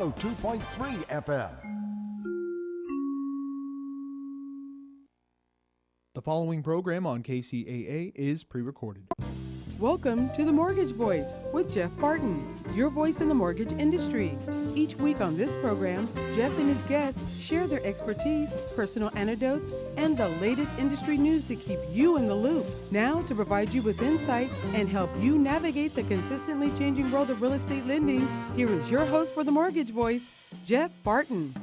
2.3 FM. The following program on KCAA is pre-recorded. Welcome to The Mortgage Voice with Jeff Barton, your voice in the mortgage industry. Each week on this program, Jeff and his guests share their expertise, personal anecdotes, and the latest industry news to keep you in the loop. Now, to provide you with insight and help you navigate the consistently changing world of real estate lending, here is your host for The Mortgage Voice, Jeff Barton.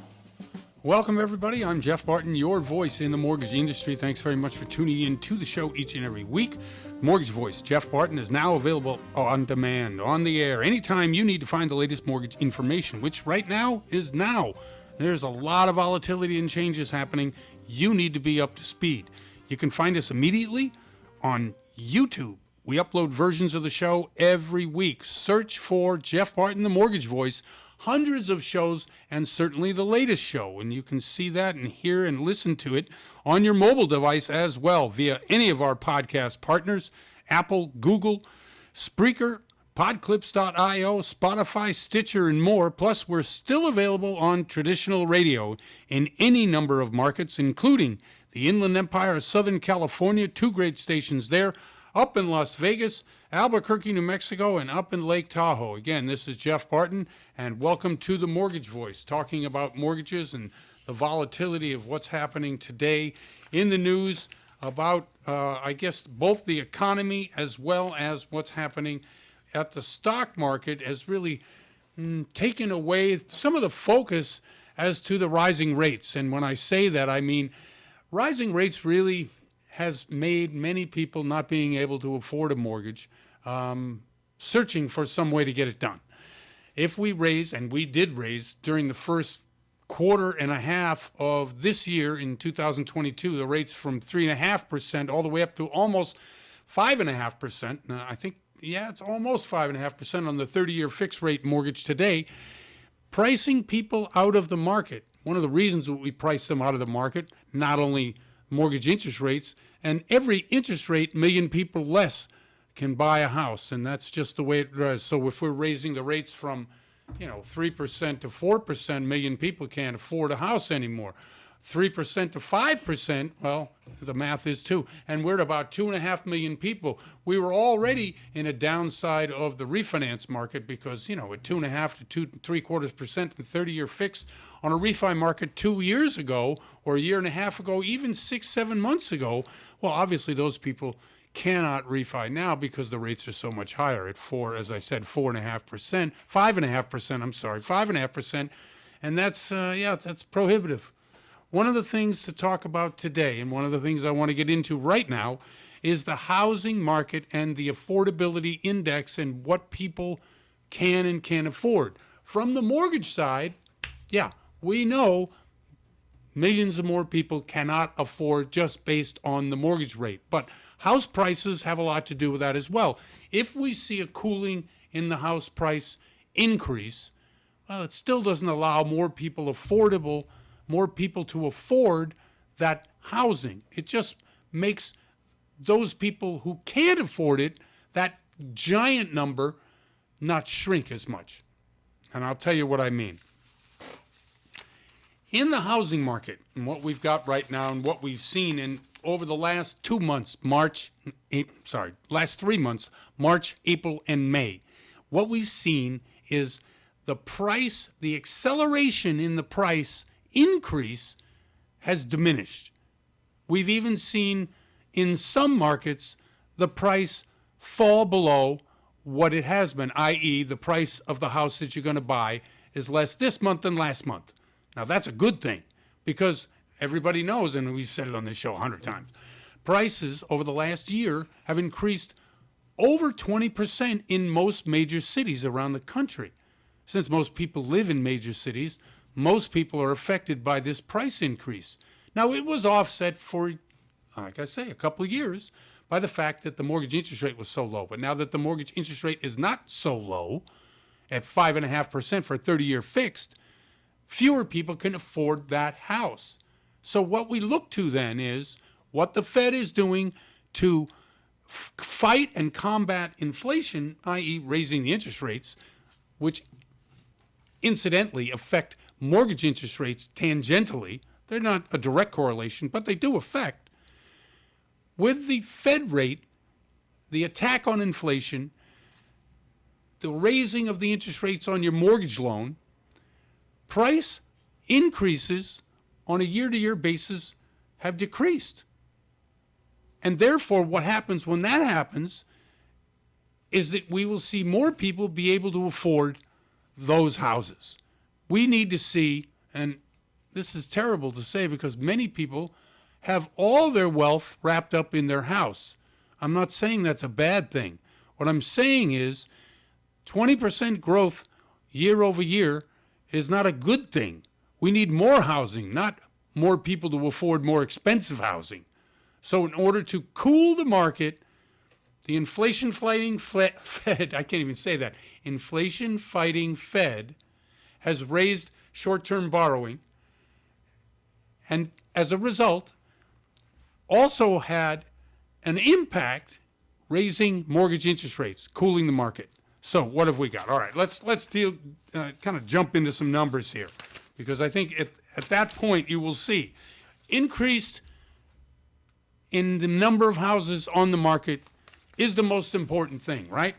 Welcome, everybody. I'm Jeff Barton, your voice in the mortgage industry. Thanks very much for tuning in to the show each and every week. Mortgage Voice, Jeff Barton, is now available on demand, on the air, anytime you need to find the latest mortgage information, which right now is now. There's a lot of volatility and changes happening. You need to be up to speed. You can find us immediately on YouTube. We upload versions of the show every week. Search for Jeff Barton, the Mortgage Voice. Hundreds of shows, and certainly the latest show. And you can see that and hear and listen to it on your mobile device as well via any of our podcast partners, Apple, Google, Spreaker, Podclips.io, Spotify, Stitcher, and more. Plus, we're still available on traditional radio in any number of markets, including the Inland Empire of Southern California, 2 great stations there, up in Las Vegas, Albuquerque, New Mexico, and up in Lake Tahoe. Again, this is Jeff Barton, and welcome to the Mortgage Voice, talking about mortgages and the volatility of what's happening today in the news about, I guess, both the economy as well as what's happening at the stock market has really taken away some of the focus as to the rising rates. And when I say that, I mean rising rates really has made many people not being able to afford a mortgage, searching for some way to get it done. If we raise, and we did raise during the first quarter and a half of this year in 2022, the rates from 3.5% all the way up to almost 5.5%. Now, I think, it's almost 5.5% on the 30-year fixed rate mortgage today, pricing people out of the market. One of the reasons that we price them out of the market, not only mortgage interest rates, and every interest rate, million people less can buy a house, and that's just the way it is. So if we're raising the rates from 3% to 4%, million people can't afford a house anymore. 3% to 5%, well, the math is 2, and we're at about 2.5 million people. We were already in a downside of the refinance market because, at 2.5 to 2.75% and 30-year fixed on a refi market 2 years ago or a year and a half ago, even 6-7 months ago, well, obviously those people cannot refi now because the rates are so much higher at 4.5%, 5.5%, and that's prohibitive. One of the things to talk about today, and one of the things I want to get into right now, is the housing market and the affordability index and what people can and can't afford. From the mortgage side, we know millions of more people cannot afford just based on the mortgage rate. But house prices have a lot to do with that as well. If we see a cooling in the house price increase, well, it still doesn't allow more people to afford that housing. It just makes those people who can't afford it, that giant number, not shrink as much. And I'll tell you what I mean. In the housing market, and what we've got right now and what we've seen in over the last 2 months, last 3 months, March, April, and May, what we've seen is the acceleration in the price increase has diminished. We've even seen in some markets the price fall below what it has been, i.e. the price of the house that you're going to buy is less this month than last month. Now that's a good thing because everybody knows, and we've said it on this show 100 times, prices over the last year have increased over 20% in most major cities around the country. Since most people live in major cities, most people are affected by this price increase. Now, it was offset for, like I say, a couple of years by the fact that the mortgage interest rate was so low. But now that the mortgage interest rate is not so low, at 5.5% for a 30-year fixed, fewer people can afford that house. So what we look to then is what the Fed is doing to fight and combat inflation, i.e. raising the interest rates, which incidentally affect mortgage interest rates tangentially. They're not a direct correlation, but they do affect. With the Fed rate, the attack on inflation, the raising of the interest rates on your mortgage loan, price increases on a year-to-year basis have decreased. And therefore, what happens when that happens is that we will see more people be able to afford those houses. We need to see, and this is terrible to say because many people have all their wealth wrapped up in their house. I'm not saying that's a bad thing. What I'm saying is 20% growth year over year is not a good thing. We need more housing, not more people to afford more expensive housing. So in order to cool the market, the inflation-fighting Fed, I can't even say that, inflation-fighting Fed has raised short-term borrowing and as a result also had an impact raising mortgage interest rates, cooling the market. So what have we got? All right, let's deal, kind of jump into some numbers here because I think at that point you will see increased in the number of houses on the market is the most important thing, right?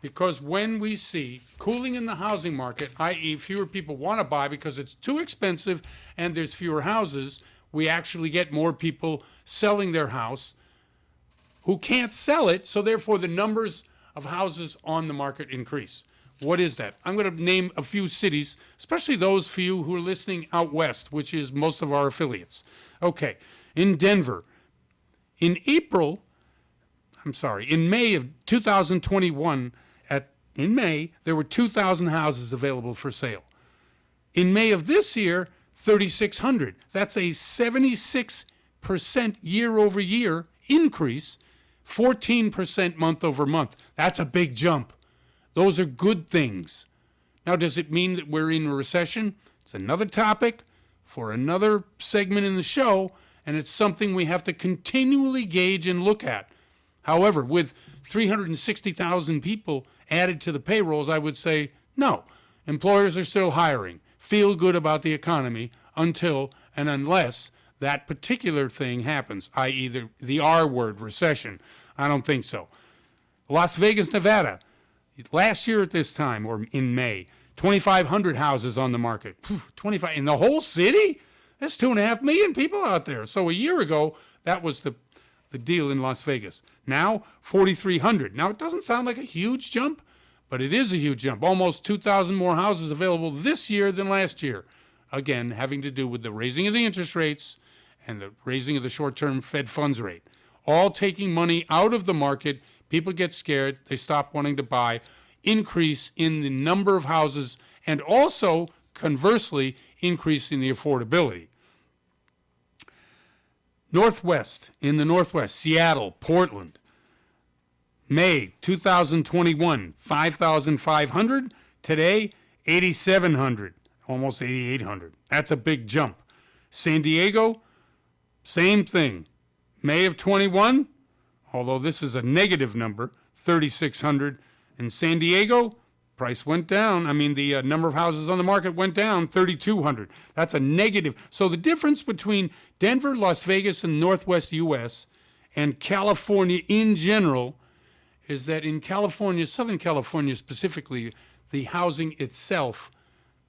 Because when we see cooling in the housing market, i.e. fewer people want to buy because it's too expensive and there's fewer houses, we actually get more people selling their house who can't sell it, so therefore the numbers of houses on the market increase. What is that? I'm going to name a few cities, especially those few who are listening out west, which is most of our affiliates. Okay, in Denver, in May of 2021, in May, there were 2,000 houses available for sale. In May of this year, 3,600. That's a 76% year over year increase, 14% month over month. That's a big jump. Those are good things. Now, does it mean that we're in a recession? It's another topic for another segment in the show, and it's something we have to continually gauge and look at. However, with 360,000 people added to the payrolls, I would say no. Employers are still hiring. Feel good about the economy until and unless that particular thing happens, i.e. the R word, recession. I don't think so. Las Vegas, Nevada, last year at this time, or in May, 2,500 houses on the market. 25 in the whole city? That's 2.5 million people out there. So a year ago, that was the deal in Las Vegas. Now, 4,300. Now, it doesn't sound like a huge jump, but it is a huge jump. Almost 2,000 more houses available this year than last year. Again, having to do with the raising of the interest rates and the raising of the short-term Fed funds rate. All taking money out of the market. People get scared. They stop wanting to buy. Increase in the number of houses and also, conversely, increase in the affordability. In the Northwest, Seattle, Portland, May 2021, 5,500. Today, 8,700, almost 8,800. That's a big jump. San Diego, same thing. May of 21, although this is a negative number, 3,600. In San Diego, price went down. The number of houses on the market went down, 3,200. That's a negative. So the difference between Denver, Las Vegas, and Northwest U.S. and California in general is that in California, Southern California specifically, the housing itself,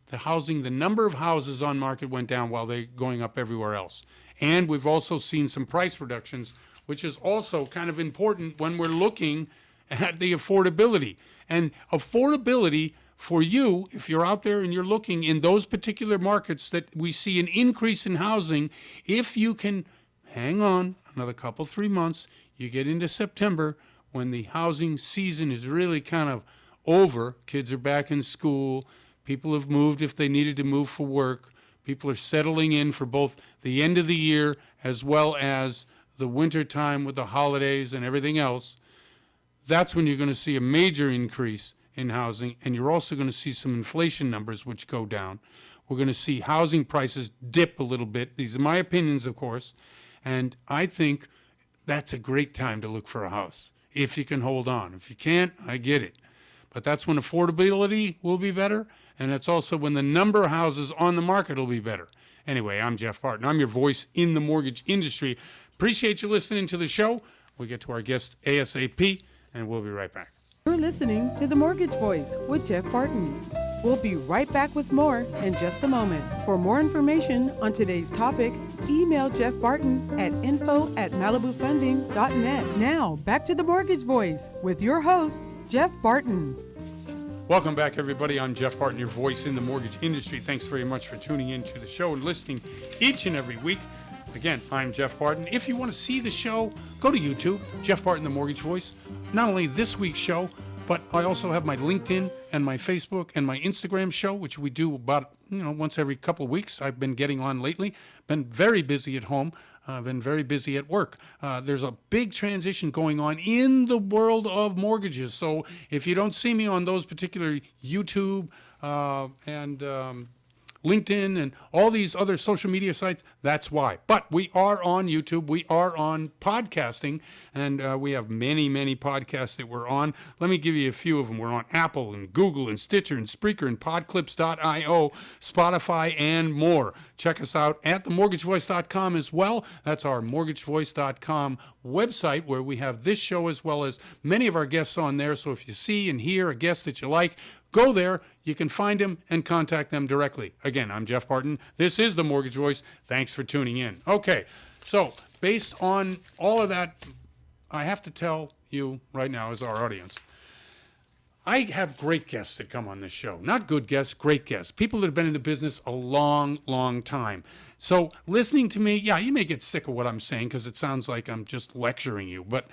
the number of houses on market went down while they're going up everywhere else. And we've also seen some price reductions, which is also kind of important when we're looking at the affordability. And affordability for you, if you're out there and you're looking in those particular markets that we see an increase in housing, if you can hang on another couple, 3 months, you get into September when the housing season is really kind of over, kids are back in school, people have moved if they needed to move for work, people are settling in for both the end of the year as well as the winter time with the holidays and everything else. That's when you're going to see a major increase in housing, and you're also going to see some inflation numbers which go down. We're going to see housing prices dip a little bit. These are my opinions, of course, and I think that's a great time to look for a house, if you can hold on. If you can't, I get it. but that's when affordability will be better, and it's also when the number of houses on the market will be better. Anyway, I'm Jeff Barton. I'm your voice in the mortgage industry. Appreciate you listening to the show. We'll get to our guest ASAP, and we'll be right back. You're listening to The Mortgage Voice with Jeff Barton. We'll be right back with more in just a moment. For more information on today's topic, email Jeff Barton at info@malibufunding.net. Now, back to The Mortgage Voice with your host, Jeff Barton. Welcome back, everybody. I'm Jeff Barton, your voice in the mortgage industry. Thanks very much for tuning in to the show and listening each and every week. Again, I'm Jeff Barton. If you want to see the show, go to YouTube, Jeff Barton, the Mortgage Voice. Not only this week's show, but I also have my LinkedIn and my Facebook and my Instagram show, which we do about, once every couple of weeks. I've been getting on lately. Been very busy at home. Been very busy at work. There's a big transition going on in the world of mortgages. So if you don't see me on those particular YouTube and LinkedIn and all these other social media sites, that's why. But we are on YouTube, we are on podcasting, and we have many, many podcasts that we're on. Let me give you a few of them. We're on Apple and Google and Stitcher and Spreaker and Podclips.io, Spotify, and more. Check us out at themortgagevoice.com as well. That's our mortgagevoice.com website, where we have this show as well as many of our guests on there. So if you see and hear a guest that you like, go there. You can find them and contact them directly. Again, I'm Jeff Barton. This is The Mortgage Voice. Thanks for tuning in. Okay, so based on all of that, I have to tell you right now as our audience, I have great guests that come on this show. Not good guests, great guests. People that have been in the business a long, long time. So listening to me, yeah, you may get sick of what I'm saying because it sounds like I'm just lecturing you, but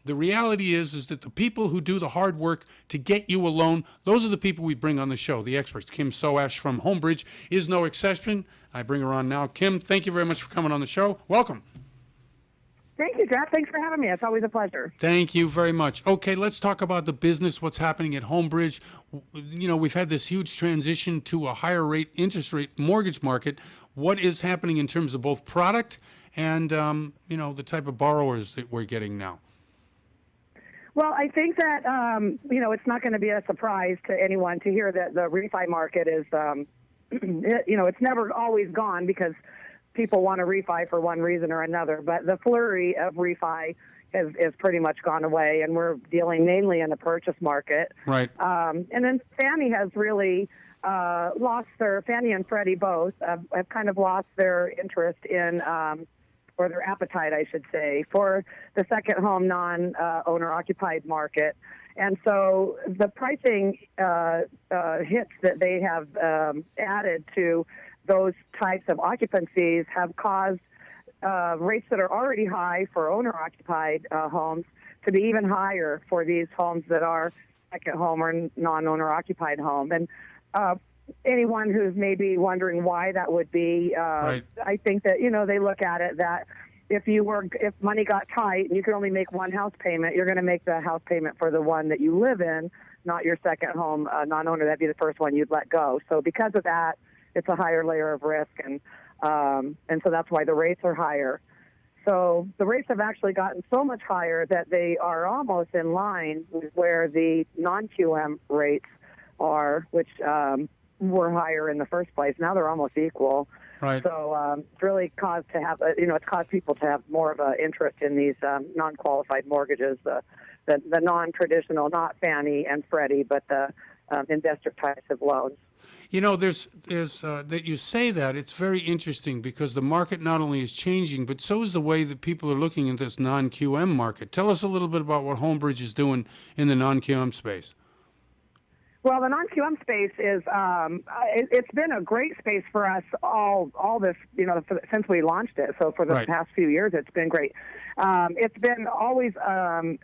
the reality is that the people who do the hard work to get you a loan, those are the people we bring on the show, the experts. Kim Soash from Homebridge is no exception. I bring her on now. Kim, thank you very much for coming on the show. Welcome. Thank you, Jeff. Thanks for having me. It's always a pleasure. Thank you very much. Okay, let's talk about the business, what's happening at Homebridge. We've had this huge transition to a higher rate, interest rate mortgage market. What is happening in terms of both product and, the type of borrowers that we're getting now? Well, I think that, it's not going to be a surprise to anyone to hear that the refi market is, it's never always gone because people want to refi for one reason or another. But the flurry of refi has pretty much gone away, and we're dealing mainly in the purchase market. Right. And then Fannie has really Fannie and Freddie both have kind of lost their interest in or their appetite, I should say, for the second home non-owner occupied market. And so the pricing hits that they have added to those types of occupancies have caused rates that are already high for owner-occupied homes to be even higher for these homes that are second home or non-owner occupied home. And anyone who's maybe wondering why that would be, right. I think that, they look at it that if money got tight and you could only make one house payment, you're going to make the house payment for the one that you live in, not your second home non-owner. That'd be the first one you'd let go. So because of that, it's a higher layer of risk, and so that's why the rates are higher. So the rates have actually gotten so much higher that they are almost in line with where the non-QM rates are, which were higher in the first place. Now they're almost equal. Right. So it's really caused it's caused people to have more of an interest in these non-qualified mortgages, the non-traditional, not Fannie and Freddie, but the investor types of loans. There's that you say that, it's very interesting because the market not only is changing, but so is the way that people are looking at this non-QM market. Tell us a little bit about what Homebridge is doing in the non-QM space. Well, the non-QM space is, it's been a great space for us all this, since we launched it. So for the right. past few years, it's been great. It's been always,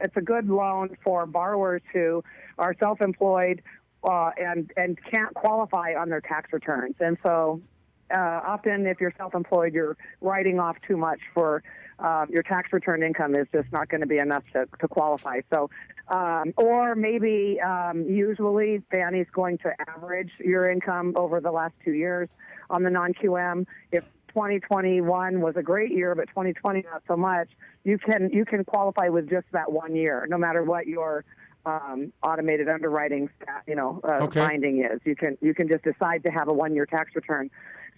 it's a good loan for borrowers who are self-employed and can't qualify on their tax returns. And so often if you're self-employed, you're writing off too much for your tax return income is just not going to be enough to qualify. So, or maybe usually Fannie's going to average your income over the last 2 years on the non-QM. If 2021 was a great year, but 2020 not so much, you can qualify with just that 1 year, no matter what your automated underwriting, Okay. finding is. You can just decide to have a 1-year tax return.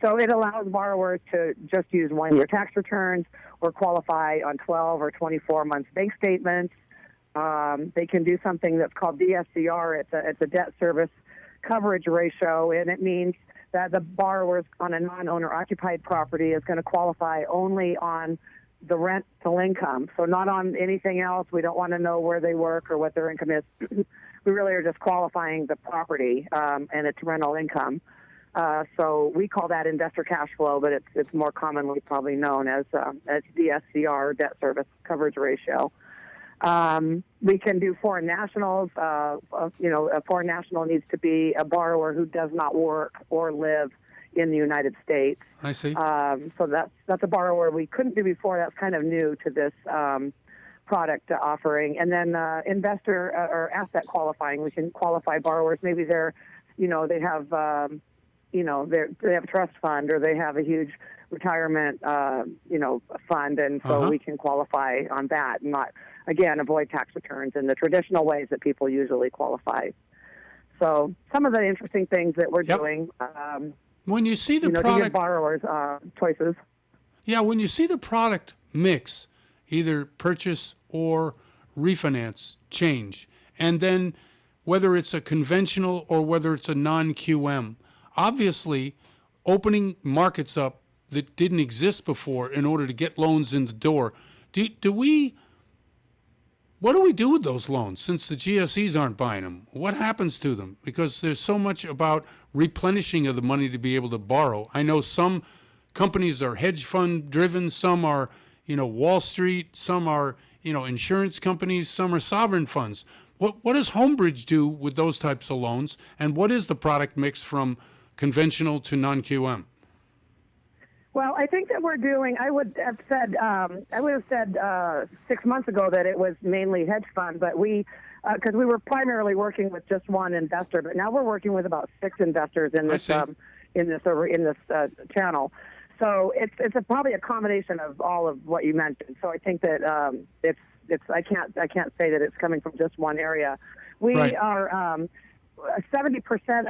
So it allows borrowers to just use 1-year tax returns or qualify on 12 or 24 months bank statements. They can do something that's called DSCR. It's a debt service coverage ratio, and it means that the borrowers on a non-owner occupied property is going to qualify only on the rental income, so not on anything else. We don't want to know where they work or what their income is. We really are just qualifying the property and its rental income. So we call that investor cash flow, but it's more commonly probably known as DSCR, debt service coverage ratio. We can do foreign nationals. A foreign national needs to be a borrower who does not work or live in the United States. I see. So that's a borrower we couldn't do before. That's kind of new to this product offering. And then investor or asset qualifying. We can qualify borrowers. Maybe they have they have a trust fund or they have a huge retirement fund, and so we can qualify on that and not, again, avoid tax returns in the traditional ways that people usually qualify. So some of the interesting things that we're doing. When you see the to product, give borrowers choices. Yeah, when you see the product mix, either purchase or refinance change, and then whether it's a conventional or whether it's a non-QM, obviously opening markets up that didn't exist before in order to get loans in the door. What do we do with those loans since the GSEs aren't buying them? What happens to them? Because there's so much about replenishing of the money to be able to borrow. I know some companies are hedge fund driven, some are, Wall Street, some are, insurance companies, some are sovereign funds. What does Homebridge do with those types of loans? And what is the product mix from conventional to non-QM? Well, I think that we're doing. I would have said 6 months ago that it was mainly hedge fund, but because we were primarily working with just one investor, but now we're working with about 6 investors in this channel. So it's probably a combination of all of what you mentioned. So I think that I can't say that it's coming from just one area. We are 70%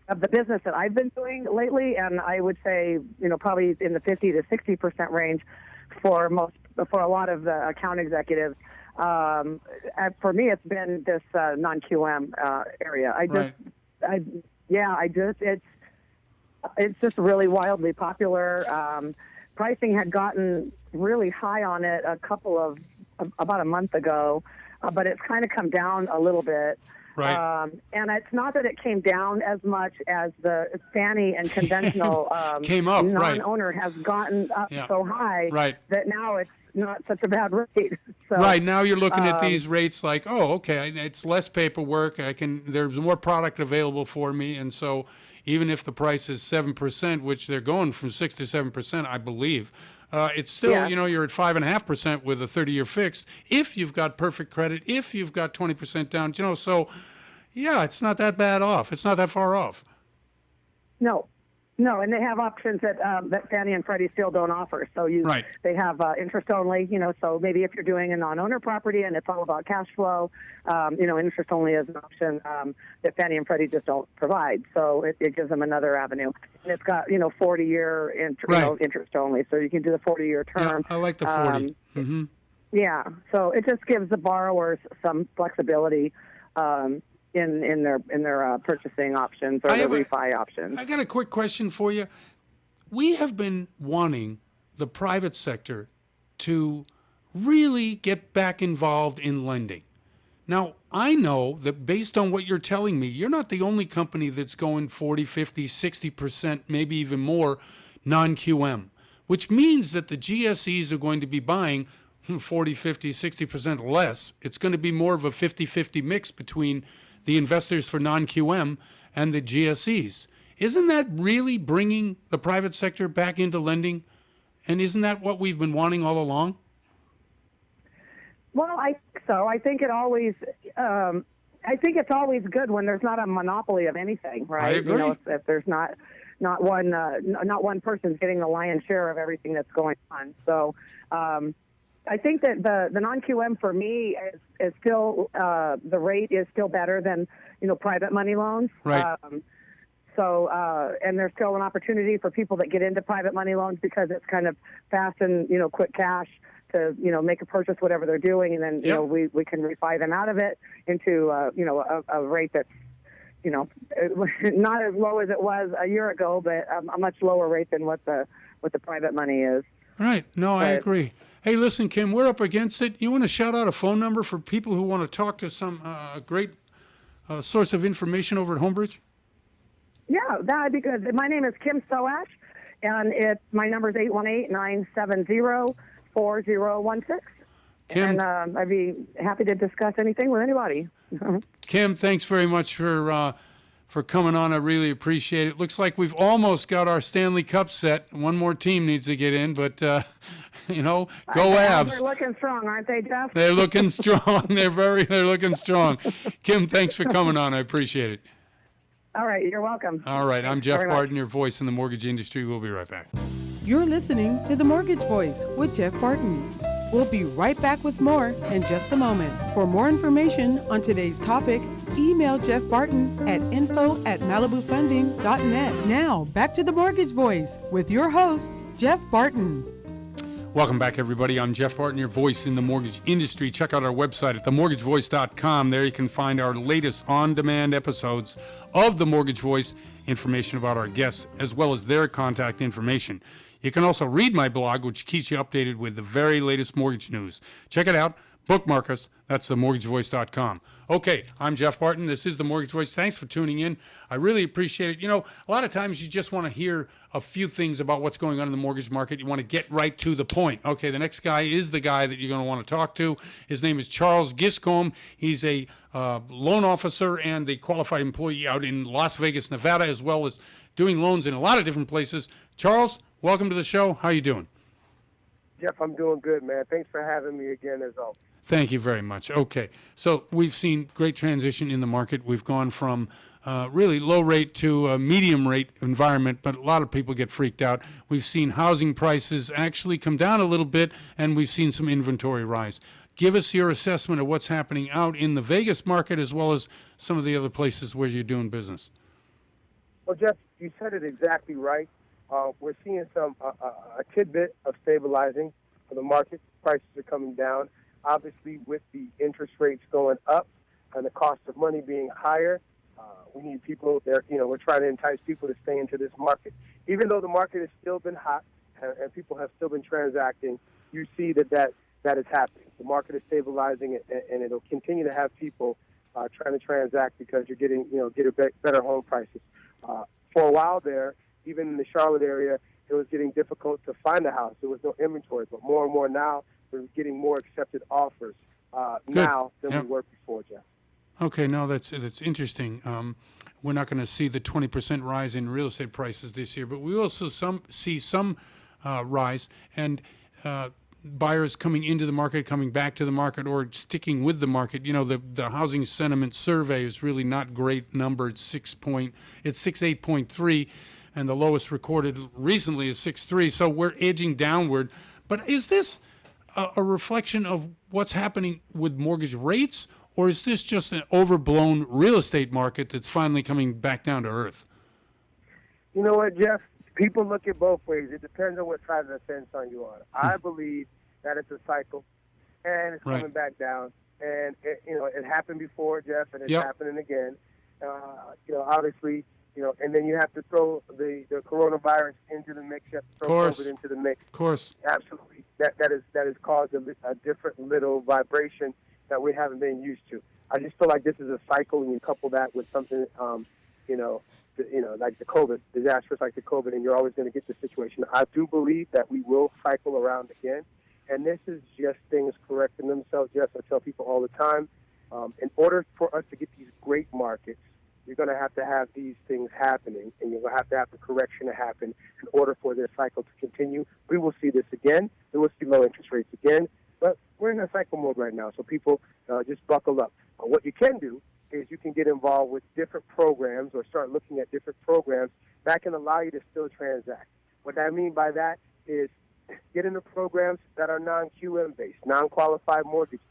of the business that I've been doing lately, and I would say, probably in the 50 to 60% range for a lot of the account executives. For me, it's been this non-QM area. It's just really wildly popular. Pricing had gotten really high on it about a month ago, but it's kind of come down a little bit. Right. And it's not that it came down as much as the Fannie and conventional came up, non-owner has gotten up so high that now it's not such a bad rate. So, right, now you're looking at these rates like, oh, okay, it's less paperwork. There's more product available for me, and so even if the price is 7%, which they're going from 6 to 7%, I believe. It's still, you're at 5.5% with a 30-year fixed. If you've got perfect credit, if you've got 20% down, so it's not that bad off. It's not that far off. No, and they have options that Fannie and Freddie still don't offer. So they have interest only. So maybe if you're doing a non-owner property and it's all about cash flow, interest only is an option that Fannie and Freddie just don't provide. So it gives them another avenue. And it's got 40-year interest only, so you can do the 40-year term. Yeah, I like the 40. Yeah, so it just gives the borrowers some flexibility. In their purchasing options or their refi options. I got a quick question for you. We have been wanting the private sector to really get back involved in lending. Now, I know that based on what you're telling me, you're not the only company that's going 40, 50, 60%, maybe even more non-QM, which means that the GSEs are going to be buying 40, 50, 60% less. It's going to be more of a 50-50 mix between the investors for non-QM and the GSEs. Isn't that really bringing the private sector back into lending? And isn't that what we've been wanting all along? Well, I think so. I think it's always good when there's not a monopoly of anything, right? I agree. If there's not one person's getting the lion's share of everything that's going on. So, I think that the non-QM for me is still the rate is still better than private money loans. Right. So and there's still an opportunity for people that get into private money loans because it's kind of fast and quick cash to make a purchase, whatever they're doing, and then we can refi them out of it into a rate that's not as low as it was a year ago, but a much lower rate than what the private money is. Right. No, I agree. Hey, listen, Kim, we're up against it. You want to shout out a phone number for people who want to talk to some great source of information over at Homebridge? Yeah, that'd be good. My name is Kim Soash, and my number is 818-970-4016. Kim, And I'd be happy to discuss anything with anybody. Kim, thanks very much for coming on. I really appreciate it. Looks like we've almost got our Stanley Cup set. One more team needs to get in, but go Avs. They're looking strong, aren't they, Jeff? They're looking strong. They're looking strong. Kim, thanks for coming on. I appreciate it. All right, you're welcome. All right, I'm Thanks Jeff very much. Barton, your voice in the mortgage industry. We'll be right back. You're listening to The Mortgage Voice with Jeff Barton. We'll be right back with more in just a moment. For more information on today's topic, email Jeff Barton at info@malibufunding.net. Now, back to The Mortgage Voice with your host, Jeff Barton. Welcome back, everybody. I'm Jeff Barton, your voice in the mortgage industry. Check out our website at themortgagevoice.com. There you can find our latest on-demand episodes of The Mortgage Voice, information about our guests, as well as their contact information. You can also read my blog, which keeps you updated with the very latest mortgage news. Check it out. Bookmark us. That's themortgagevoice.com. Okay, I'm Jeff Barton. This is The Mortgage Voice. Thanks for tuning in. I really appreciate it. A lot of times you just want to hear a few things about what's going on in the mortgage market. You want to get right to the point. Okay, the next guy is the guy that you're going to want to talk to. His name is Charles Giscombe. He's a loan officer and a qualified employee out in Las Vegas, Nevada, as well as doing loans in a lot of different places. Charles, welcome to the show. How you doing? Jeff, I'm doing good, man. Thanks for having me again, as always. Thank you very much. Okay, so we've seen great transition in the market. We've gone from really low rate to a medium rate environment, but a lot of people get freaked out. We've seen housing prices actually come down a little bit, and we've seen some inventory rise. Give us your assessment of what's happening out in the Vegas market as well as some of the other places where you're doing business. Well, Jeff, you said it exactly right. We're seeing a tidbit of stabilizing for the market. Prices are coming down. Obviously, with the interest rates going up and the cost of money being higher, we need people there. We're trying to entice people to stay into this market. Even though the market has still been hot and people have still been transacting, you see that is happening. The market is stabilizing, and it'll continue to have people trying to transact because you're getting better home prices. For a while there, even in the Charlotte area, it was getting difficult to find a house. There was no inventory, but more and more now, we're getting more accepted offers now than we were before, Jeff. Okay, no, that's interesting. We're not going to see the 20% rise in real estate prices this year, but we also see some rise, and buyers coming into the market, coming back to the market, or sticking with the market. The housing sentiment survey is really not great number. It's 6.8.3, and the lowest recorded recently is 6.3. So we're edging downward. But is this a reflection of what's happening with mortgage rates, or is this just an overblown real estate market that's finally coming back down to earth? You know what, Jeff? People look at both ways. It depends on what side of the fence on you are. I believe that it's a cycle, and it's coming back down. And it happened before, Jeff, and it's happening again. Obviously, and then you have to throw the coronavirus into the mix. You have to throw COVID into the mix. Of course. Absolutely. That has caused a different little vibration that we haven't been used to. I just feel like this is a cycle, and you couple that with something, like the COVID, disasters like the COVID, and you're always going to get this situation. I do believe that we will cycle around again, and this is just things correcting themselves. Yes, I tell people all the time, in order for us to get these great markets, you're going to have these things happening, and you're going to have the correction to happen in order for this cycle to continue. We will see this again. We will see low interest rates again, but we're in a cycle mode right now, so people just buckle up. What you can do is you can get involved with different programs or start looking at different programs that can allow you to still transact. What I mean by that is get into programs that are non-QM based, non-qualified mortgages.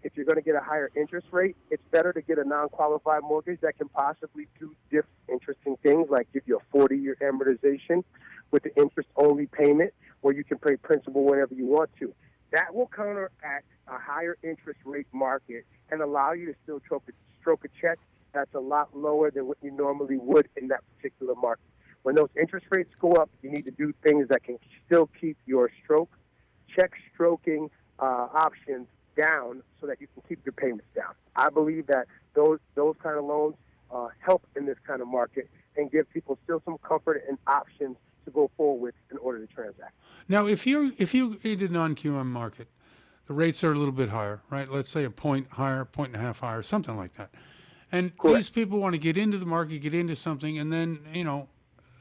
If you're going to get a higher interest rate, it's better to get a non-qualified mortgage that can possibly do different interesting things, like give you a 40-year amortization with the interest-only payment, where you can pay principal whenever you want to. That will counteract a higher interest rate market and allow you to still stroke a check that's a lot lower than what you normally would in that particular market. When those interest rates go up, you need to do things that can still keep your check stroking options down so that you can keep your payments down. I believe that those kind of loans help in this kind of market and give people still some comfort and options to go forward with in order to transact. Now, if you in a non-QM market, the rates are a little bit higher, right? Let's say a point higher, point and a half higher, something like that. And Correct. These people want to get into the market, get into something, and then,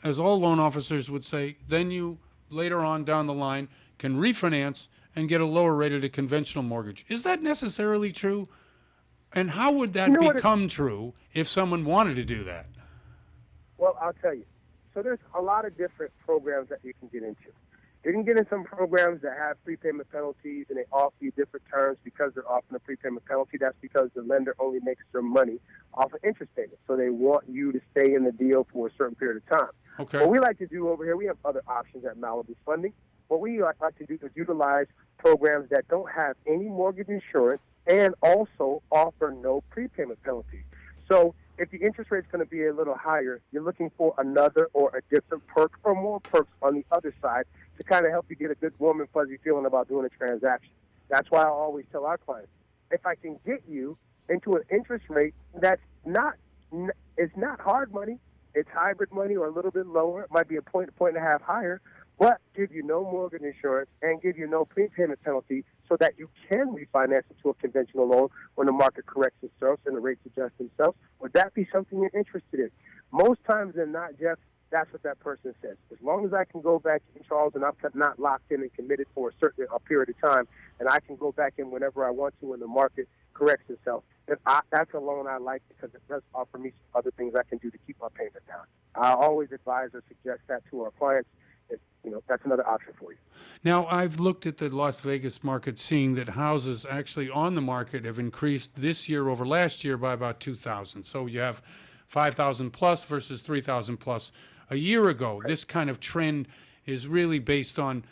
as all loan officers would say, then you later on down the line can refinance and get a lower rate at a conventional mortgage. Is that necessarily true? And how would that become true if someone wanted to do that? Well, I'll tell you. So there's a lot of different programs that you can get into. You can get in some programs that have prepayment penalties, and they offer you different terms because they're offering a prepayment penalty. That's because the lender only makes their money off of interest payments. So they want you to stay in the deal for a certain period of time. Okay. What we like to do over here, we have other options at Malibu Funding. What we like to do is utilize programs that don't have any mortgage insurance and also offer no prepayment penalty. So if the interest rate is going to be a little higher, you're looking for another or a different perk or more perks on the other side to kind of help you get a good warm and fuzzy feeling about doing a transaction. That's why I always tell our clients, if I can get you into an interest rate that's it's not hard money, it's hybrid money or a little bit lower, it might be a point and a half higher, but give you no mortgage insurance and give you no prepayment penalty so that you can refinance into a conventional loan when the market corrects itself and the rates adjust themselves. Would that be something you're interested in? Most times than not, Jeff, that's what that person says. As long as I can go back in, Charles, and I'm not locked in and committed for a period of time, and I can go back in whenever I want to when the market corrects itself, then that's a loan I like because it does offer me some other things I can do to keep my payment down. I always advise or suggest that to our clients. That's another option for you. Now, I've looked at the Las Vegas market, seeing that houses actually on the market have increased this year over last year by about 2,000. So you have 5,000 plus versus 3,000 plus a year ago. Right. This kind of trend is really based on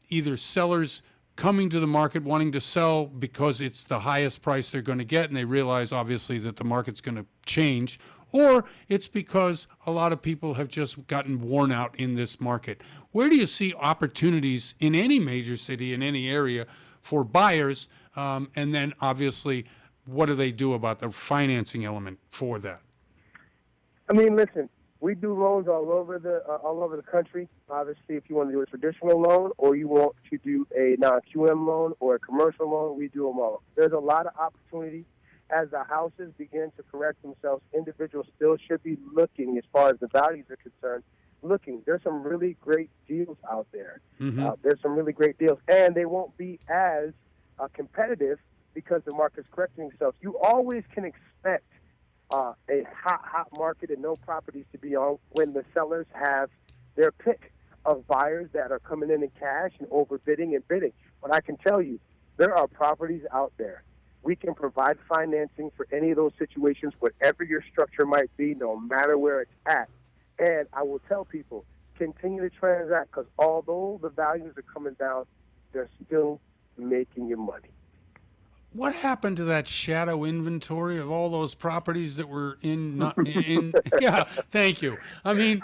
either sellers coming to the market wanting to sell because it's the highest price they're going to get, and they realize obviously that the market's going to change, or it's because a lot of people have just gotten worn out in this market. Where do you see opportunities in any major city, in any area, for buyers? And then obviously, what do they do about the financing element for that? I mean, listen, we do loans all over the country. Obviously, if you want to do a traditional loan or you want to do a non-QM loan or a commercial loan, we do them all. There's a lot of opportunity. As the houses begin to correct themselves, individuals still should be looking, as far as the values are concerned, looking. There's some really great deals out there. Mm-hmm. There's some really great deals, and they won't be as competitive because the market's correcting itself. You always can expect a hot market and no properties to be on when the sellers have their pick of buyers that are coming in cash and overbidding and bidding. But I can tell you, there are properties out there. We can provide financing for any of those situations, whatever your structure might be, no matter where it's at. And I will tell people, continue to transact, because although the values are coming down, they're still making you money. What happened to that shadow inventory of all those properties that were in yeah, thank you. I mean,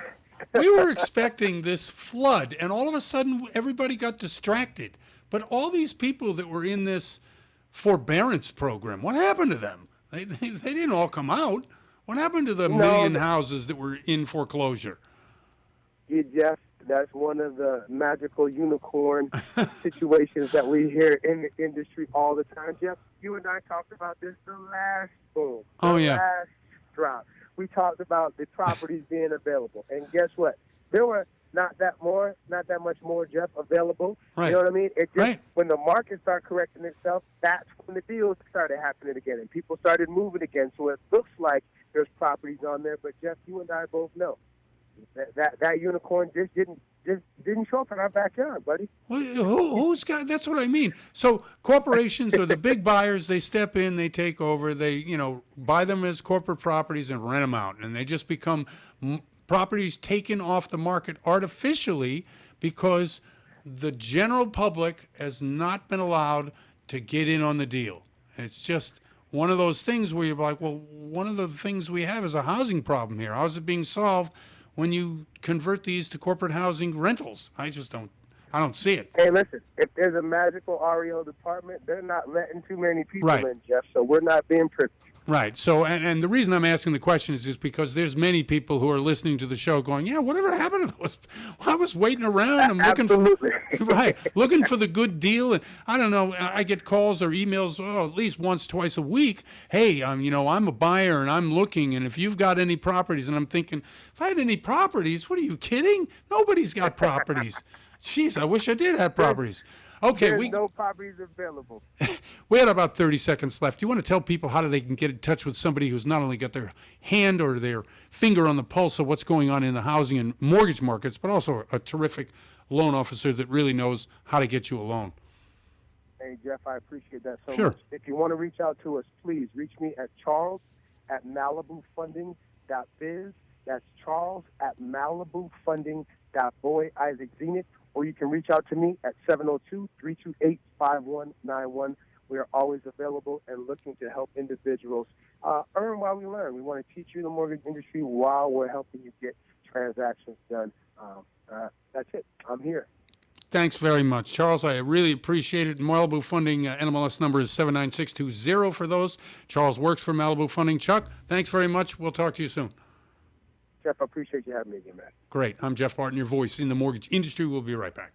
we were expecting this flood, and all of a sudden everybody got distracted. But all these people that were in this forbearance program, what happened to them? They didn't all come out. What happened to the million houses that were in foreclosure? Jeff, that's one of the magical unicorn situations that we hear in the industry all the time. Jeff, you and I talked about this the last boom. Last drop. We talked about the properties being available. And guess what? There were not that much more, Jeff, available. Right. You know what I mean? It just, when the market started correcting itself, that's when the deals started happening again and people started moving again. So it looks like there's properties on there, but Jeff, you and I both know that that unicorn just didn't show up in our backyard, buddy. Well, who's got? That's what I mean. So corporations or the big buyers, they step in, they take over, they buy them as corporate properties and rent them out, and they just become properties taken off the market artificially because the general public has not been allowed to get in on the deal. It's just one of those things where you're like, well, one of the things we have is a housing problem here. How's it being solved when you convert these to corporate housing rentals? I don't see it. Hey, listen, if there's a magical REO department, they're not letting too many people Right. in, Jeff, so we're not being privileged. Right. So, and the reason I'm asking the question is just because there's many people who are listening to the show going, yeah, whatever happened to those? I was waiting around. I'm looking Absolutely. looking for the good deal. And I don't know, I get calls or emails, at least once, twice a week. Hey, I'm a buyer and I'm looking. And if you've got any properties, and I'm thinking, if I had any properties, what are you kidding? Nobody's got properties. Jeez, I wish I did have properties. Okay, There's no properties available. we had about 30 seconds left. You want to tell people how they can get in touch with somebody who's not only got their hand or their finger on the pulse of what's going on in the housing and mortgage markets, but also a terrific loan officer that really knows how to get you a loan. Hey, Jeff, I appreciate that so Sure. much. If you want to reach out to us, please reach me at charles@malibufunding.biz. That's charles@malibufunding.boy Isaac Zenith. Or you can reach out to me at 702-328-5191. We are always available and looking to help individuals earn while we learn. We want to teach you the mortgage industry while we're helping you get transactions done. That's it. I'm here. Thanks very much, Charles. I really appreciate it. Malibu Funding NMLS number is 79620 for those. Charles works for Malibu Funding. Chuck, thanks very much. We'll talk to you soon. Jeff, I appreciate you having me again, man. Great. I'm Jeff Barton, your voice in the mortgage industry. We'll be right back.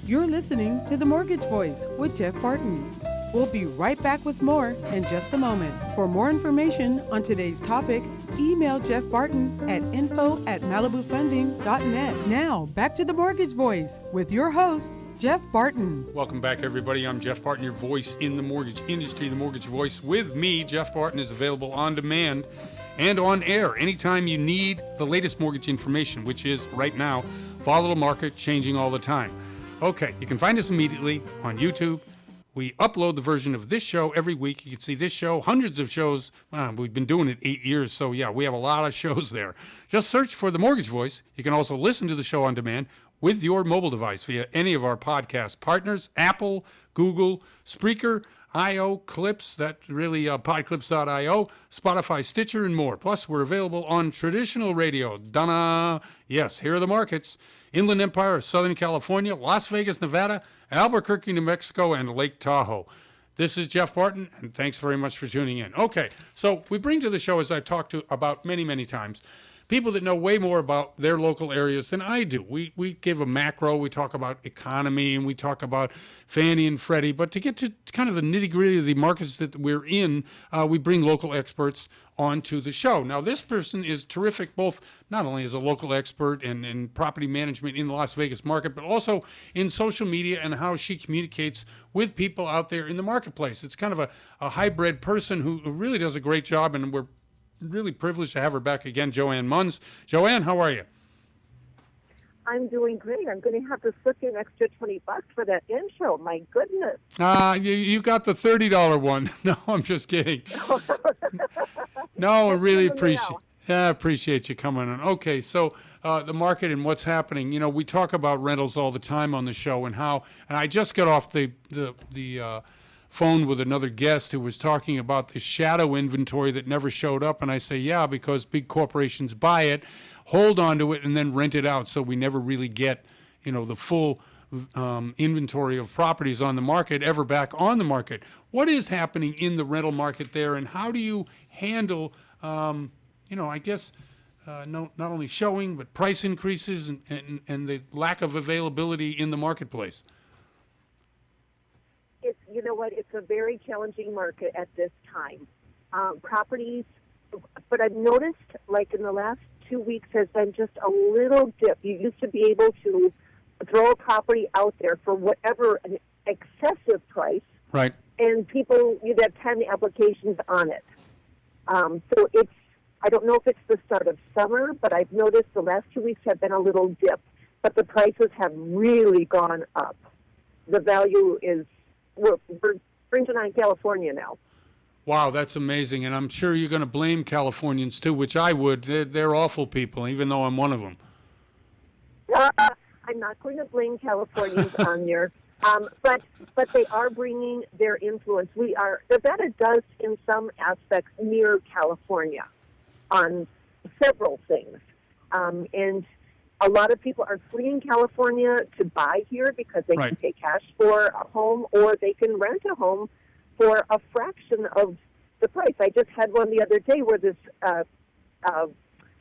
You're listening to The Mortgage Voice with Jeff Barton. We'll be right back with more in just a moment. For more information on today's topic, email Jeff Barton at info@malibufunding.net. Now, back to The Mortgage Voice with your host, Jeff Barton. Welcome back, everybody. I'm Jeff Barton, your voice in the mortgage industry. The Mortgage Voice with me, Jeff Barton, is available on demand and on air anytime you need the latest mortgage information, which is right now, volatile market, changing all the time. Okay, you can find us immediately on YouTube. We upload the version of this show every week. You can see this show, hundreds of shows. We've been doing it 8 years, so yeah, we have a lot of shows there. Just search for The Mortgage Voice. You can also listen to the show on demand with your mobile device via any of our podcast partners, Apple, Google, Spreaker, IO, Clips, that's really podclips.io, Spotify, Stitcher, and more. Plus, we're available on traditional radio. Donna, yes, here are the markets. Inland Empire, Southern California, Las Vegas, Nevada, Albuquerque, New Mexico, and Lake Tahoe. This is Jeff Barton, and thanks very much for tuning in. Okay, so we bring to the show, as I've talked about many, many times, people that know way more about their local areas than I do. We give a macro, we talk about economy, and we talk about Fannie and Freddie, but to get to kind of the nitty-gritty of the markets that we're in, we bring local experts onto the show. Now, this person is terrific, both not only as a local expert in property management in the Las Vegas market, but also in social media and how she communicates with people out there in the marketplace. It's kind of a hybrid person who really does a great job, and we're really privileged to have her back again, Joanne Munns. Joanne, how are you? I'm doing great. I'm going to have to slip you an extra $20 for that intro. My goodness. You got the $30 one. No, I'm just kidding. No, I really appreciate you coming on. Okay, so the market and what's happening. You know, we talk about rentals all the time on the show and I just got off the phone with another guest who was talking about the shadow inventory that never showed up, and I say, yeah, because big corporations buy it, hold on to it, and then rent it out, so we never really get, the full inventory of properties on the market ever back on the market. What is happening in the rental market there, and how do you handle, not only showing, but price increases and the lack of availability in the marketplace? You know what? It's a very challenging market at this time. Properties, but I've noticed, like in the last 2 weeks, has been just a little dip. You used to be able to throw a property out there for whatever an excessive price, right? And you'd have 10 applications on it. So I don't know if it's the start of summer, but I've noticed the last 2 weeks have been a little dip, but the prices have really gone up. The value is, we're fringing on California now. Wow, that's amazing. And I'm sure you're going to blame Californians too, which I would. They're awful people, even though I'm one of them. I'm not going to blame Californians on there, but they are bringing their influence. Nevada does, in some aspects, mirror California on several things. And a lot of people are fleeing California to buy here because they can pay cash for a home, or they can rent a home for a fraction of the price. I just had one the other day where this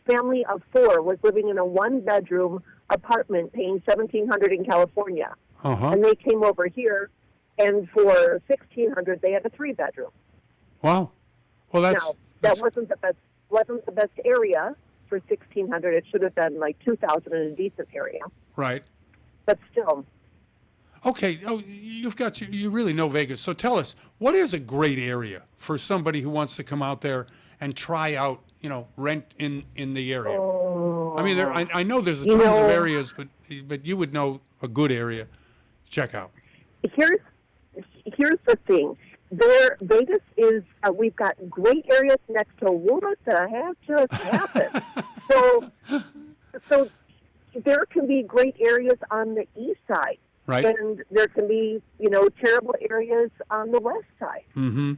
family of 4 was living in a one-bedroom apartment paying $1,700 in California. And they came over here, and for $1,600 they had a 3-bedroom. Wow. Well, that wasn't the best area for $1,600. It should have been like $2,000 in a decent area. Right. But still. Okay. Oh, you really know Vegas. So tell us, what is a great area for somebody who wants to come out there and try out, rent in the area? I mean, I know there's tons of areas, but you would know a good area to check out. Here's the thing. Vegas is, we've got great areas next to what the heck just happened. So there can be great areas on the east side. Right. And there can be, terrible areas on the west side. Mm-hmm.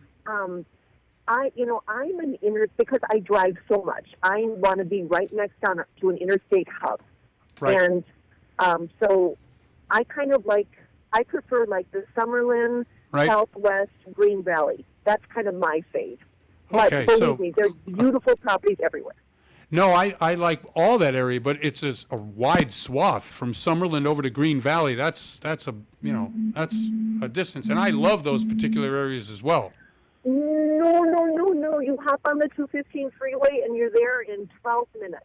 Because I drive so much, I want to be right next to an interstate hub. Right. And so I prefer the Summerlin, Southwest, Green Valley. That's kind of my fave. Okay, but believe me, there's beautiful properties everywhere. No, I like all that area, but it's a wide swath from Summerlin over to Green Valley. That's a distance, and I love those particular areas as well. No. You hop on the 215 freeway and you're there in 12 minutes.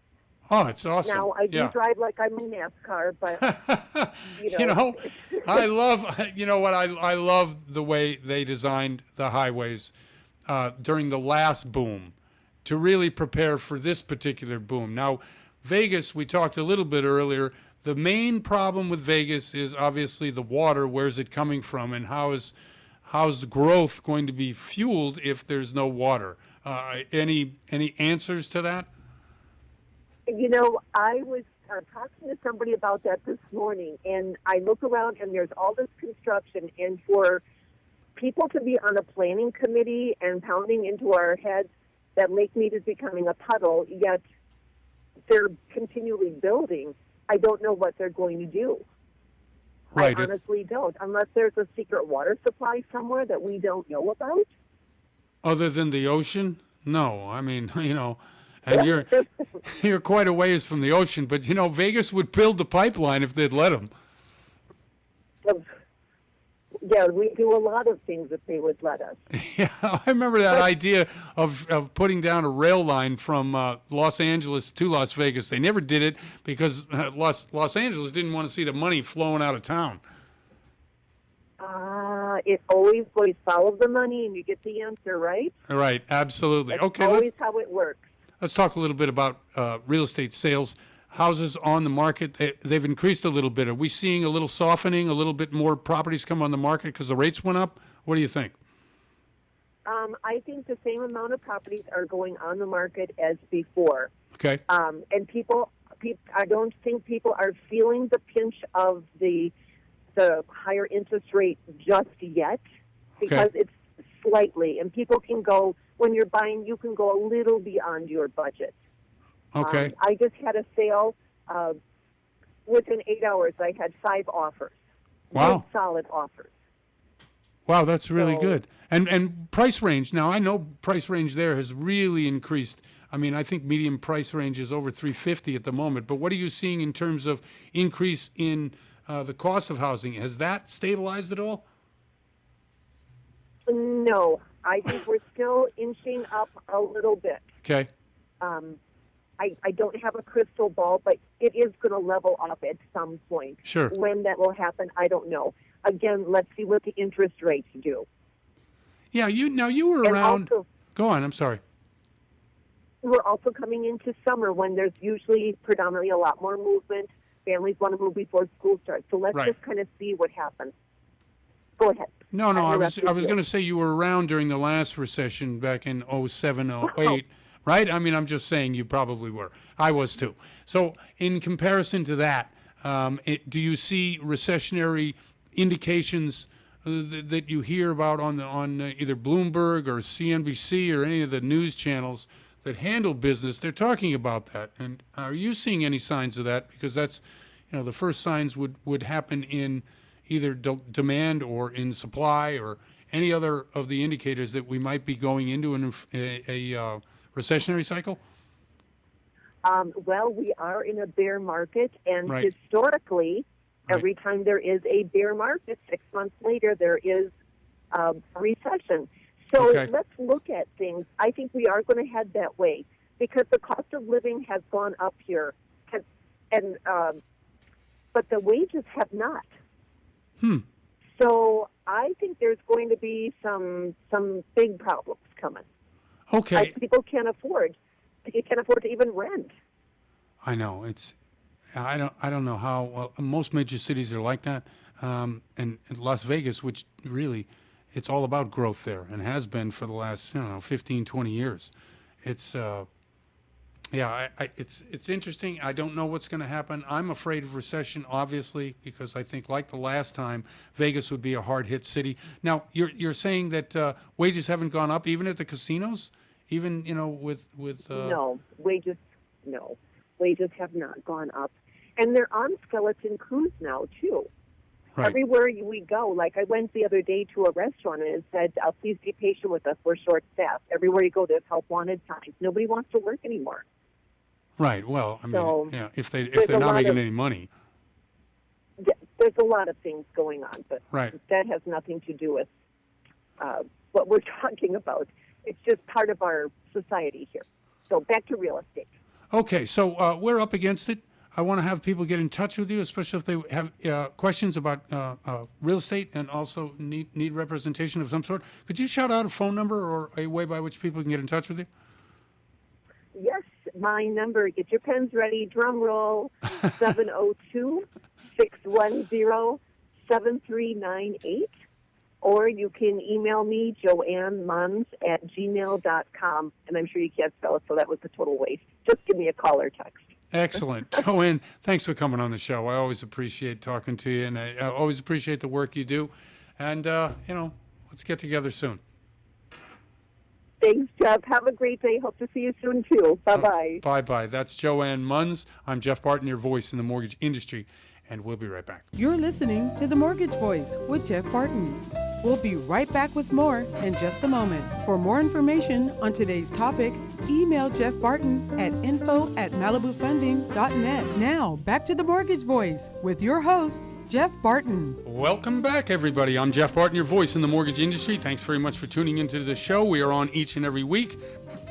Oh, it's awesome. Now, I do drive like I'm in NASCAR, but, I love the way they designed the highways during the last boom to really prepare for this particular boom. Now, Vegas, we talked a little bit earlier. The main problem with Vegas is obviously the water. Where's it coming from, and how's growth going to be fueled if there's no water? Any answers to that? I was talking to somebody about that this morning, and I look around and there's all this construction, and for people to be on a planning committee and pounding into our heads that Lake Mead is becoming a puddle, yet they're continually building, I don't know what they're going to do. Right. I honestly don't, unless there's a secret water supply somewhere that we don't know about. Other than the ocean? No. I mean, and you're quite a ways from the ocean, but, Vegas would build the pipeline if they'd let them. Yeah, we do a lot of things if they would let us. Yeah, I remember that idea of putting down a rail line from Los Angeles to Las Vegas. They never did it because Los Angeles didn't want to see the money flowing out of town. It always follow the money and you get the answer, right? Right, absolutely. That's okay, always how it works. Let's talk a little bit about real estate sales. Houses on the market, they've increased a little bit. Are we seeing a little softening, a little bit more properties come on the market because the rates went up? What do you think? I think the same amount of properties are going on the market as before. Okay. And people, I don't think people are feeling the pinch of the higher interest rate just yet, because it's slightly, and people can go, when you're buying, you can go a little beyond your budget. Okay. I just had a sale. Within 8 hours, I had 5 offers. Wow. Good, solid offers. Wow, that's really good. And price range. Now, I know price range there has really increased. I mean, I think median price range is over $350 at the moment. But what are you seeing in terms of increase in the cost of housing? Has that stabilized at all? No. I think we're still inching up a little bit. Okay. I don't have a crystal ball, but it is going to level up at some point. Sure. When that will happen, I don't know. Again, let's see what the interest rates do. Yeah, you were and around. Also, go on, I'm sorry. we're also coming into summer when there's usually predominantly a lot more movement. Families want to move before school starts. So let's Right. just kind of see what happens. Go ahead. No, I was interrupted going you. to say you were around during the last recession back in 07, 08, right? I mean, I'm just saying you probably were. I was too. So in comparison to that, do you see recessionary indications that you hear about on either Bloomberg or CNBC or any of the news channels that handle business? They're talking about that. And are you seeing any signs of that? Because that's, the first signs would happen in either demand or in supply or any other of the indicators that we might be going into a recessionary cycle? Well, we are in a bear market, and Right. historically, Right. every time there is a bear market, 6 months later, there is a recession. So Okay. let's look at things. I think we are going to head that way because the cost of living has gone up here, and but the wages have not. So I think there's going to be some big problems coming. Okay. People can't afford. They can't afford to even rent. I know I don't know how. Well, most major cities are like that, and Las Vegas, which really, it's all about growth there and has been for the last 15, 20 years. It's it's interesting. I don't know what's going to happen. I'm afraid of recession, obviously, because I think like the last time, Vegas would be a hard hit city. Now you're saying that wages haven't gone up even at the casinos, even with No, wages have not gone up, and they're on skeleton crews now too. Right. Everywhere we go, like I went the other day to a restaurant and it said, "Please be patient with us. We're short-staffed." Everywhere you go, there's help wanted signs. Nobody wants to work anymore. Right. Well, I mean, So, if they're there's a not lot making of- any money. There's a lot of things going on, but Right. that has nothing to do with what we're talking about. It's just part of our society here. So back to real estate. Okay, so we're up against it. I want to have people get in touch with you, especially if they have questions about real estate and also need representation of some sort. Could you shout out a phone number or a way by which people can get in touch with you? Yes, my number, get your pens ready, drum roll, 702-610-7398. Or you can email me, joannemunns@gmail.com. And I'm sure you can't spell it, so that was a total waste. Just give me a call or text. Excellent. Joanne, thanks for coming on the show. I always appreciate talking to you, and I always appreciate the work you do. And, let's get together soon. Thanks, Jeff. Have a great day. Hope to see you soon, too. Bye-bye. Bye-bye. That's Joanne Munns. I'm Jeff Barton, your voice in the mortgage industry, and we'll be right back. You're listening to The Mortgage Voice with Jeff Barton. We'll be right back with more in just a moment. For more information on today's topic, email Jeff Barton at info@malibufunding.net. Now, back to The Mortgage Voice with your host, Jeff Barton. Welcome back, everybody. I'm Jeff Barton, your voice in the mortgage industry. Thanks very much for tuning into the show. We are on each and every week,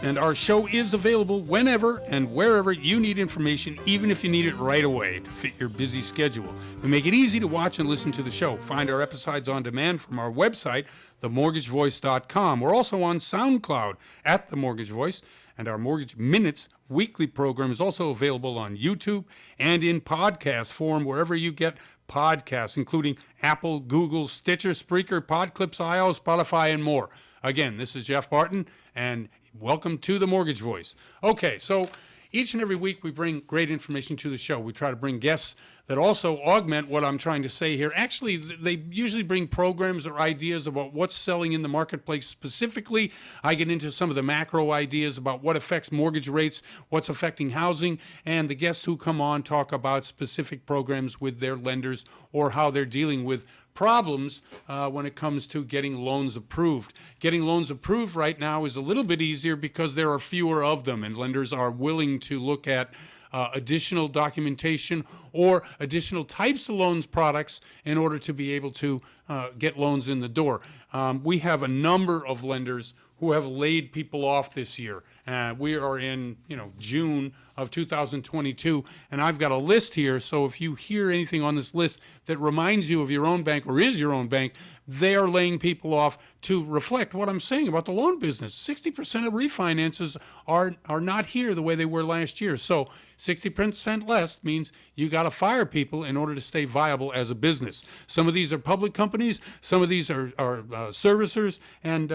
and our show is available whenever and wherever you need information, even if you need it right away to fit your busy schedule. We make it easy to watch and listen to the show. Find our episodes on demand from our website, themortgagevoice.com. We're also on SoundCloud at The Mortgage Voice, and our Mortgage Minutes weekly program is also available on YouTube and in podcast form wherever you get podcasts, including Apple, Google, Stitcher, Spreaker, Podclips.io, Spotify, and more. Again, this is Jeff Barton, and welcome to The Mortgage Voice. Okay, so each and every week we bring great information to the show. We try to bring guests that also augment what I'm trying to say here. Actually, they usually bring programs or ideas about what's selling in the marketplace specifically. I get into some of the macro ideas about what affects mortgage rates, what's affecting housing, and the guests who come on talk about specific programs with their lenders or how they're dealing with problems when it comes to getting loans approved. Getting loans approved right now is a little bit easier because there are fewer of them, and lenders are willing to look at additional documentation or additional types of loans products in order to be able to get loans in the door. We have a number of lenders who have laid people off this year. We are in, June of 2022, and I've got a list here. So if you hear anything on this list that reminds you of your own bank or is your own bank, they are laying people off to reflect what I'm saying about the loan business. 60% of refinances are not here the way they were last year. So 60% less means you got to fire people in order to stay viable as a business. Some of these are public companies, some of these are servicers, and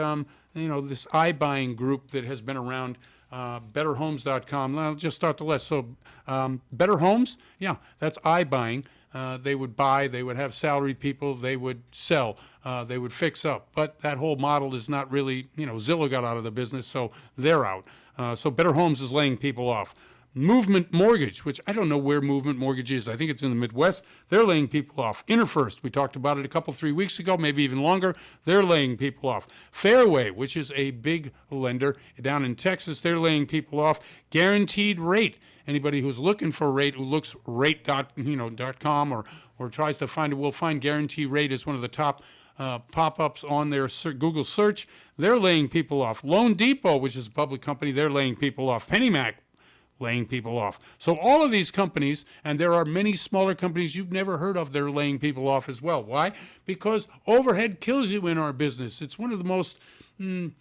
this iBuying group that has been around, betterhomes.com. I'll just start the list. So Better Homes, yeah, that's iBuying. They would buy, they would have salaried people, they would sell, they would fix up. But that whole model is not really, Zillow got out of the business, so they're out. So Better Homes is laying people off. Movement Mortgage, which I don't know where Movement Mortgage is. I think it's in the Midwest. They're laying people off. InterFirst, we talked about it 3 weeks ago, maybe even longer. They're laying people off. Fairway, which is a big lender down in Texas, they're laying people off. Guaranteed Rate. Anybody who's looking for a rate, who looks rate.com or tries to find it, will find Guaranteed Rate as one of the top pop-ups on their Google search. They're laying people off. Loan Depot, which is a public company, they're laying people off. PennyMac, laying people off. So all of these companies, and there are many smaller companies you've never heard of, they're laying people off as well. Why? Because overhead kills you in our business. It's one of the most, in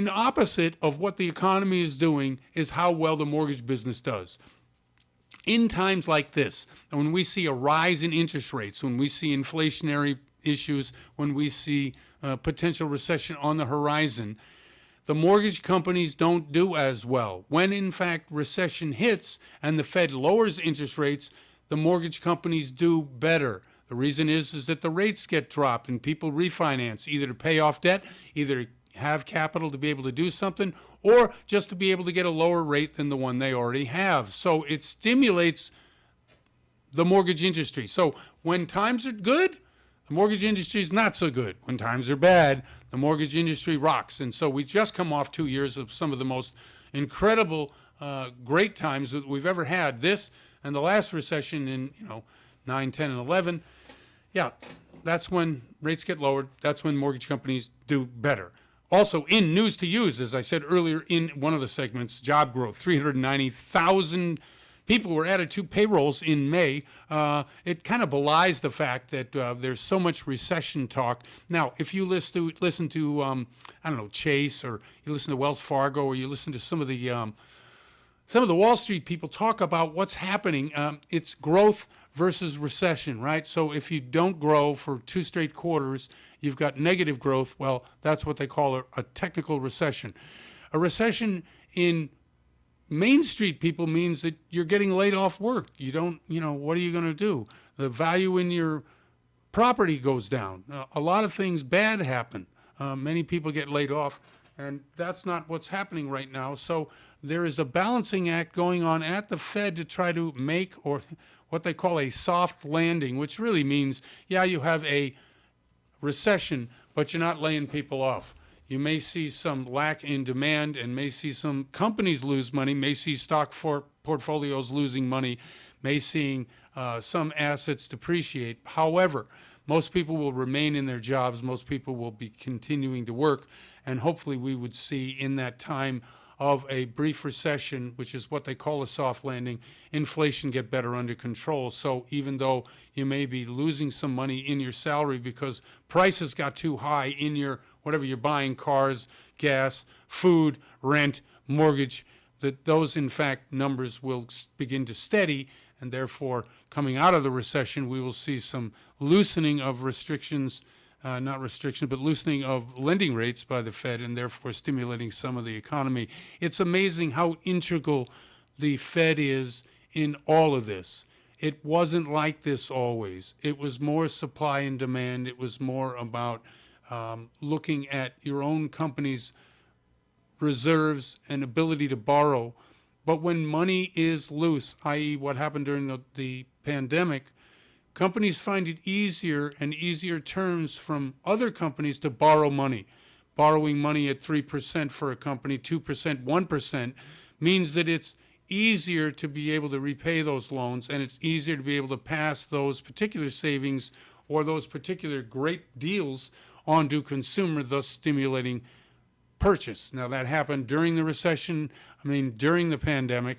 opposite of what the economy is doing is how well the mortgage business does. In times like this, when we see a rise in interest rates, when we see inflationary issues, when we see potential recession on the horizon, the mortgage companies don't do as well. When, in fact, recession hits and the Fed lowers interest rates, the mortgage companies do better. The reason is that the rates get dropped and people refinance, either to pay off debt, either have capital to be able to do something, or just to be able to get a lower rate than the one they already have. So it stimulates the mortgage industry. So when times are good, the mortgage industry is not so good. When times are bad, the mortgage industry rocks. And so we just come off 2 years of some of the most incredible, great times that we've ever had. This and the last recession in 9, 10, and 11. Yeah, that's when rates get lowered. That's when mortgage companies do better. Also, in news to use, as I said earlier in one of the segments, job growth, 390,000 people were added to payrolls in May. It kind of belies the fact that there's so much recession talk. Now, if you listen to Chase, or you listen to Wells Fargo, or you listen to some of the Wall Street people talk about what's happening, it's growth versus recession, right? So if you don't grow for 2 straight quarters, you've got negative growth. Well, that's what they call a technical recession. A recession in Main Street people means that you're getting laid off work. You don't, what are you going to do? The value in your property goes down. A lot of things bad happen. Many people get laid off, and that's not what's happening right now. So there is a balancing act going on at the Fed to try to make, or what they call a soft landing, which really means, you have a recession, but you're not laying people off. You may see some lack in demand and may see some companies lose money, may see stock portfolios losing money, may see some assets depreciate. However, most people will remain in their jobs. Most people will be continuing to work. And hopefully we would see in that time of a brief recession, which is what they call a soft landing, inflation get better under control. So even though you may be losing some money in your salary because prices got too high in your, whatever you're buying, cars, gas, food, rent, mortgage, that those, in fact, numbers will begin to steady, and therefore, coming out of the recession, we will see some loosening of restrictions, but loosening of lending rates by the Fed, and therefore stimulating some of the economy. It's amazing how integral the Fed is in all of this. It wasn't like this always. It was more supply and demand. It was more about looking at your own company's reserves and ability to borrow. But when money is loose, i.e. what happened during the pandemic, companies find it easier and easier terms from other companies to borrow money. Borrowing money at 3% for a company, 2%, 1%, means that it's easier to be able to repay those loans, and it's easier to be able to pass those particular savings or those particular great deals onto consumer, thus stimulating purchase. Now, that happened during the recession, during the pandemic,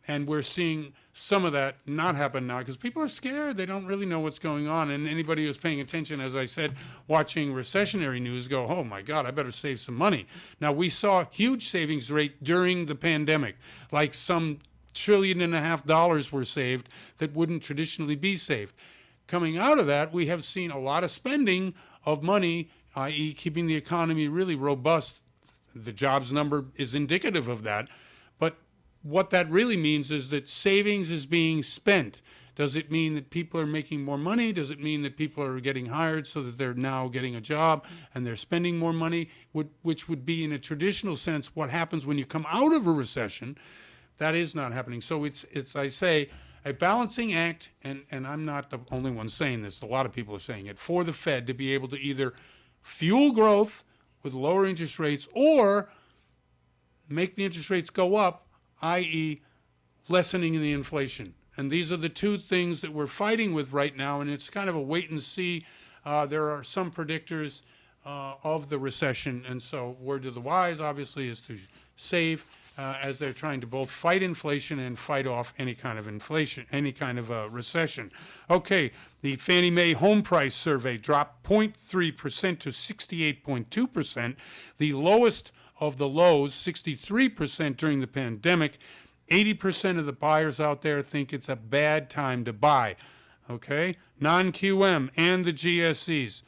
and we're seeing some of that not happen now because people are scared. They don't really know what's going on. And anybody who's paying attention, as I said, watching recessionary news go, oh my God, I better save some money. Now, we saw huge savings rate during the pandemic, like some $1.5 trillion were saved that wouldn't traditionally be saved. Coming out of that, we have seen a lot of spending of money, i.e. keeping the economy really robust. The jobs number is indicative of that. But what that really means is that savings is being spent. Does it mean that people are making more money? Does it mean that people are getting hired so that they're now getting a job and they're spending more money, which would be in a traditional sense what happens when you come out of a recession? That is not happening. So it's I say, a balancing act, and I'm not the only one saying this, a lot of people are saying it, for the Fed to be able to either fuel growth with lower interest rates or make the interest rates go up, i.e. lessening the inflation. And these are the two things that we're fighting with right now, and it's kind of a wait and see. There are some predictors of the recession, and so word to the wise, obviously, is to save as they're trying to both fight inflation and fight off any kind of inflation, any kind of recession. Okay, the Fannie Mae home price survey dropped 0.3% to 68.2%, the lowest of the lows, 63% during the pandemic. 80% of the buyers out there think it's a bad time to buy. Okay, non-QM and the GSEs.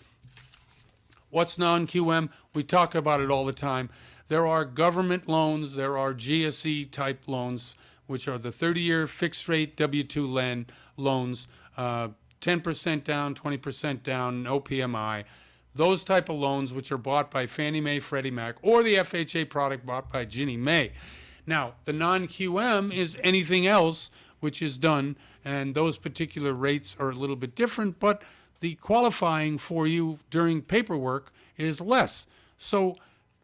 What's non-QM? We talk about it all the time. There are government loans, there are GSE type loans, which are the 30-year fixed rate W-2 loans, 10% down, 20% down, no PMI. Those type of loans which are bought by Fannie Mae, Freddie Mac, or the FHA product bought by Ginnie Mae. Now, the non-QM is anything else which is done, and those particular rates are a little bit different, but the qualifying for you during paperwork is less. So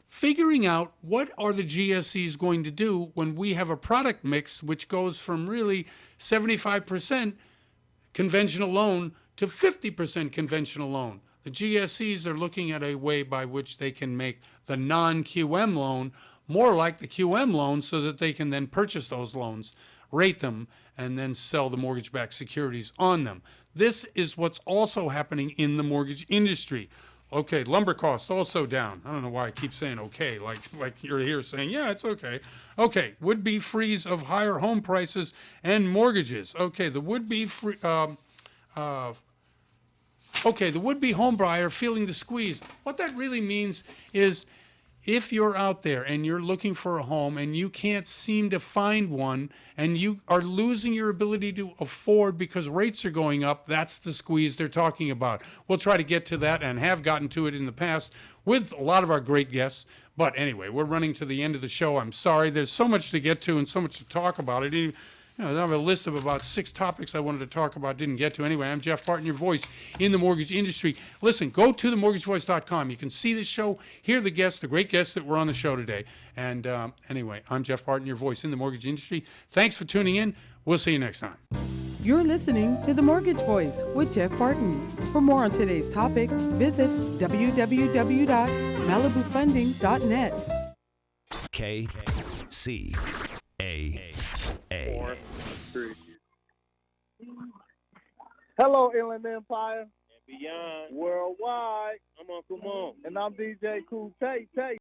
figuring out what are the GSEs going to do when we have a product mix which goes from really 75% conventional loan to 50% conventional loan. The GSEs are looking at a way by which they can make the non-QM loan more like the QM loan so that they can then purchase those loans, rate them, and then sell the mortgage-backed securities on them. This is what's also happening in the mortgage industry. Okay, lumber costs also down. I don't know why I keep saying okay, like you're here saying, yeah, it's okay. Okay, would-be freeze of higher home prices and mortgages. Okay, the would-be the would-be home buyer feeling the squeeze. What that really means is if you're out there and you're looking for a home and you can't seem to find one and you are losing your ability to afford because rates are going up, that's the squeeze they're talking about. We'll try to get to that and have gotten to it in the past with a lot of our great guests. But anyway, we're running to the end of the show. I'm sorry. There's so much to get to and so much to talk about. I have a list of about 6 topics I wanted to talk about, didn't get to. Anyway, I'm Jeff Barton, your voice in the mortgage industry. Listen, go to themortgagevoice.com. You can see the show, hear the guests, the great guests that were on the show today. And anyway, I'm Jeff Barton, your voice in the mortgage industry. Thanks for tuning in. We'll see you next time. You're listening to The Mortgage Voice with Jeff Barton. For more on today's topic, visit www.malibufunding.net. KCAA. 4, 3. Hello, Inland Empire. And beyond. Worldwide. I'm Uncle Mo. And I'm DJ Cool Tay Tay.